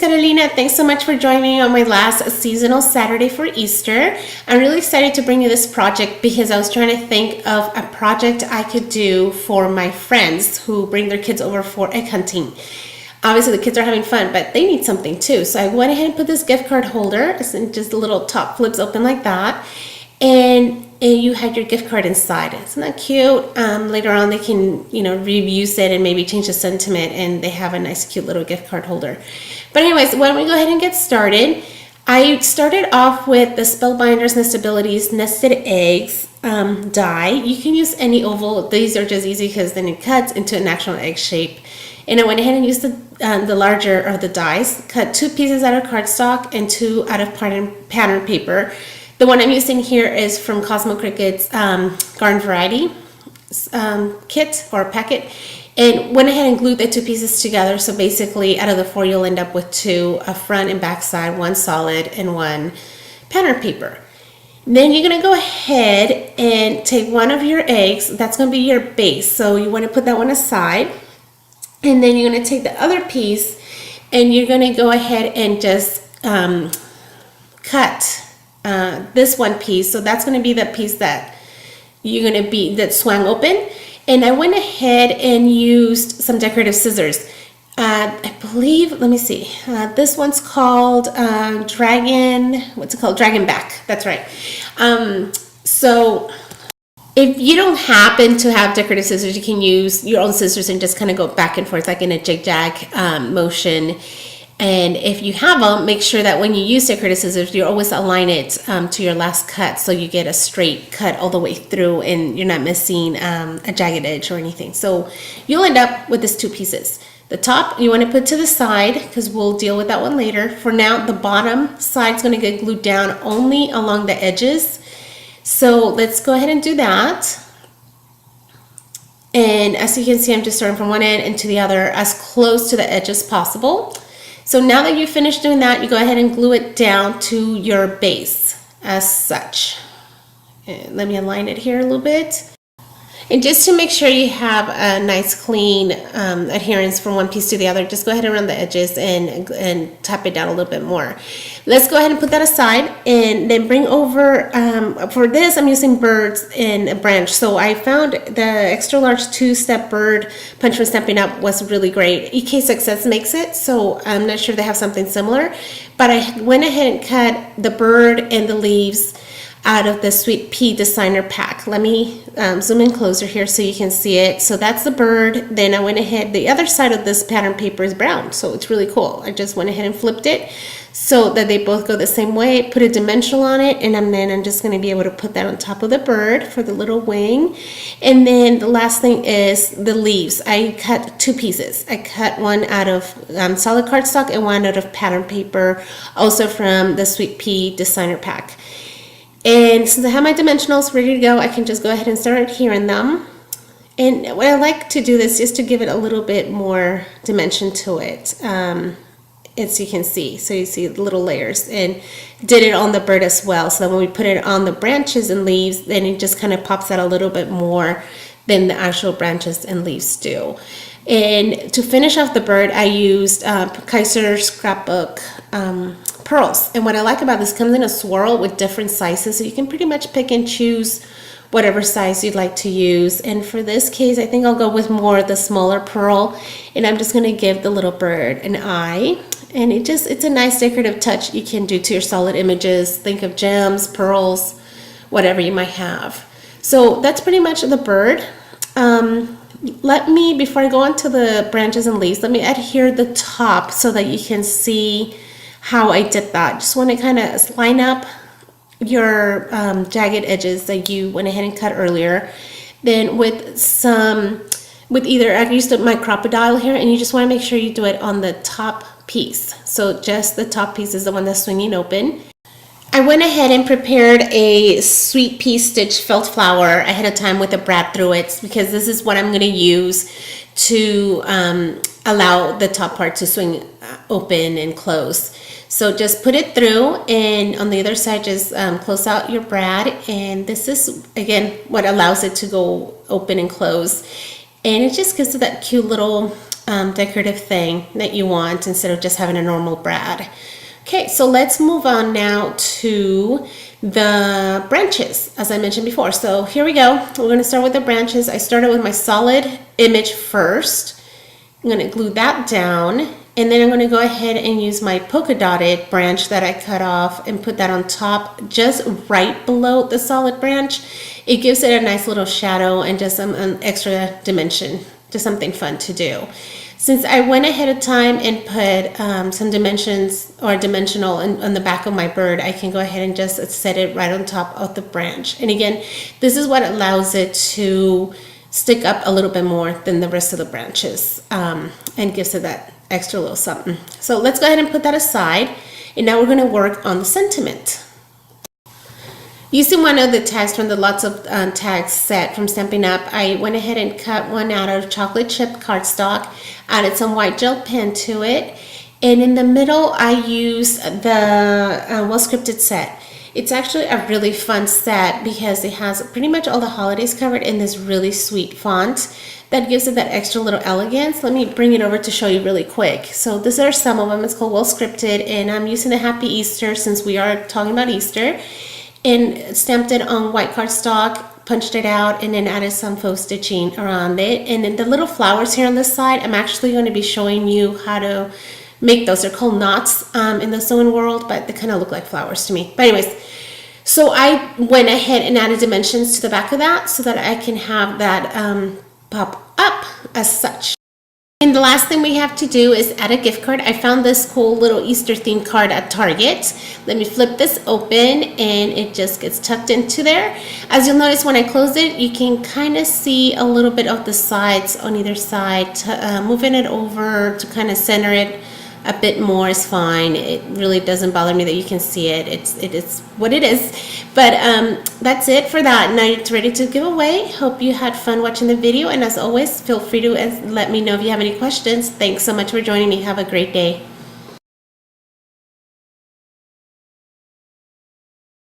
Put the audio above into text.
Carolina. Thanks so much for joining me on my last seasonal Saturday for Easter. I'm really excited to bring you this project because I was trying to think of a project I could do for my friends who bring their kids over for egg hunting. Obviously the kids are having fun, but they need something too. So I went ahead and put this gift card holder, just a little top flips open like that. And you had your gift card inside. Isn't that cute? Later on they can, reuse it and maybe change the sentiment, and they have a nice cute little gift card holder. But anyways, why don't we go ahead and get started? I started off with the Spellbinders Nestabilities Nested Eggs die. You can use any oval. These are just easy because then it cuts into an actual egg shape. And I went ahead and used the larger of the dies, cut 2 pieces out of cardstock and 2 out of pattern paper. The one I'm using here is from Cosmo Cricket's Garden Variety kit or packet, and went ahead and glued the 2 pieces together. So basically out of the 4 you'll end up with 2, a front and back side, 1 solid and 1 pattern paper. Then you're going to go ahead and take one of your eggs. That's going to be your base, so you want to put that one aside, and then you're going to take the other piece and you're going to go ahead and just cut this one piece. So that's going to be the piece that you're going to be that swung open. And I went ahead and used some decorative scissors. I believe, let me see, this one's called Dragon Back. That's right. So if you don't happen to have decorative scissors, you can use your own scissors and just kind of go back and forth like in a jig-jag motion. And if you have them, make sure that when you use decorative scissors, you always align it to your last cut so you get a straight cut all the way through and you're not missing a jagged edge or anything. So you'll end up with these 2 pieces. The top you want to put to the side because we'll deal with that one later. For now, the bottom side is going to get glued down only along the edges. So let's go ahead and do that. And as you can see, I'm just starting from one end and to the other as close to the edge as possible. So now that you've finished doing that, you go ahead and glue it down to your base as such. And let me align it here a little bit. And just to make sure you have a nice clean adherence from one piece to the other, just go ahead and run the edges and tap it down a little bit more. Let's go ahead and put that aside and then bring over, for this I'm using birds in a branch. So I found the extra large 2-step bird punch from Stampin' Up! Was really great. EK Success makes it, so I'm not sure they have something similar. But I went ahead and cut the bird and the leaves out of the Sweet Pea Designer Pack. Let me zoom in closer here so you can see it. So that's the bird. Then I went ahead, the other side of this pattern paper is brown, so it's really cool. I just went ahead and flipped it so that they both go the same way, put a dimensional on it, and then I'm just gonna be able to put that on top of the bird for the little wing. And then the last thing is the leaves. I cut 2 pieces. I cut one out of solid cardstock and one out of pattern paper, also from the Sweet Pea Designer Pack. And since I have my dimensionals ready to go, I can just go ahead and start adhering them. And what I like to do this is to give it a little bit more dimension to it, as you can see. So you see the little layers, and did it on the bird as well. So that when we put it on the branches and leaves, then it just kind of pops out a little bit more than the actual branches and leaves do. And to finish off the bird, I used Kaiser Scrapbook pearls. And what I like about this, comes in a swirl with different sizes, so you can pretty much pick and choose whatever size you'd like to use. And for this case, I think I'll go with more of the smaller pearl, and I'm just going to give the little bird an eye. And it's a nice decorative touch you can do to your solid images. Think of gems, pearls, whatever you might have. So that's pretty much the bird. Before I go on to the branches and leaves, let me adhere the top so that you can see how I did that. Just want to kind of line up your jagged edges that you went ahead and cut earlier. Then with either, I used my Crop-A-Dile here, and you just want to make sure you do it on the top piece. So just the top piece is the one that's swinging open. I went ahead and prepared a Sweet Pea Stitch felt flower ahead of time with a brad through it, because this is what I'm going to use to allow the top part to swing open and close. So just put it through, and on the other side just close out your brad, and this is again what allows it to go open and close. And it just gives it that cute little decorative thing that you want instead of just having a normal brad. Okay, so let's move on now to the branches, as I mentioned before. So here we go. We're going to start with the branches. I started with my solid image first. I'm going to glue that down, and then I'm going to go ahead and use my polka dotted branch that I cut off and put that on top, just right below the solid branch. It gives it a nice little shadow and just an extra dimension, just something fun to do. Since I went ahead of time and put some dimensions or dimensional on the back of my bird, I can go ahead and just set it right on top of the branch. And again, this is what allows it to stick up a little bit more than the rest of the branches, and gives it that extra little something. So let's go ahead and put that aside, and now we're going to work on the sentiment. Using one of the tags from the Lots of Tags set from Stampin' Up, I went ahead and cut one out of chocolate chip cardstock, added some white gel pen to it, and in the middle I used the Well Scripted set. It's actually a really fun set because it has pretty much all the holidays covered in this really sweet font that gives it that extra little elegance. Let me bring it over to show you really quick. So these are some of them. It's called Well Scripted, and I'm using the Happy Easter since we are talking about Easter, and stamped it on white cardstock, punched it out, and then added some faux stitching around it. And then the little flowers here on this side, I'm actually going to be showing you how to make those. They're called knots in the sewing world, but they kind of look like flowers to me. But anyways, so I went ahead and added dimensions to the back of that so that I can have that pop up as such. And the last thing we have to do is add a gift card. I found this cool little Easter themed card at Target. Let me flip this open, and it just gets tucked into there. As you'll notice when I close it, you can kind of see a little bit of the sides on either side. Moving it over to kind of center it a bit more is fine. It really doesn't bother me that you can see it. It is what it is. But that's it for that. Now it's ready to give away. Hope you had fun watching the video, and as always, feel free to let me know if you have any questions. Thanks so much for joining me. Have a great day.